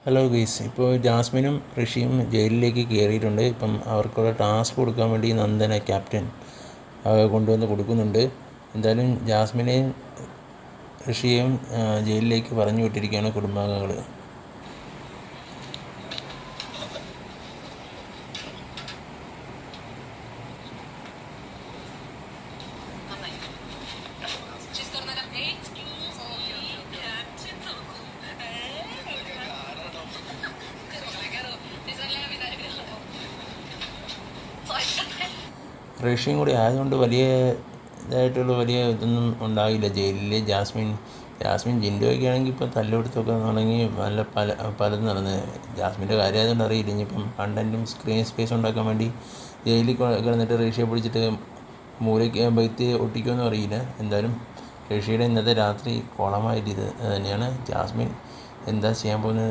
Hello guys, ഇപ്പോൾ ജാസ്മിനും ഋഷിയും ജയിലിലേക്ക് കയറിയിട്ടുണ്ട്. ഇപ്പം അവർക്കുള്ള ടാസ്ക് കൊടുക്കാൻ വേണ്ടി നന്ദന ക്യാപ്റ്റൻ കൊണ്ടുവന്ന് കൊടുക്കുന്നുണ്ട്. എന്തായാലും ജാസ്മിനെയും ഋഷിയെയും ജയിലിലേക്ക് പറഞ്ഞു വിട്ടിരിക്കുകയാണ് കുടുംബാംഗങ്ങൾ. ഋഷിയും കൂടി ആയതുകൊണ്ട് വലിയ ഇതൊന്നും ഉണ്ടാകില്ല ജയിലിൽ. ജാസ്മിൻ ജിൻഡോയൊക്കെ ആണെങ്കിൽ ഇപ്പോൾ തല്ലുപിടുത്തമൊക്കെ തുടങ്ങി പലതും നടന്ന്. ജാസ്മിൻ്റെ കാര്യം ആയതുകൊണ്ട് അറിയില്ല. ഇനിയിപ്പം കണ്ടൻറ്റും സ്ക്രീൻ സ്പേസ് ഉണ്ടാക്കാൻ വേണ്ടി ജയിലിൽ കിടന്നിട്ട് ഋഷിയെ പിടിച്ചിട്ട് മൂലയ്ക്ക് ബൈത്ത് ഒട്ടിക്കുമെന്നും അറിയില്ല. എന്തായാലും ഋഷിയുടെ ഇന്നത്തെ രാത്രി കോളമായിട്ട് ഇത് തന്നെയാണ്. ജാസ്മിൻ എന്താ ചെയ്യാൻ പോകുന്നത്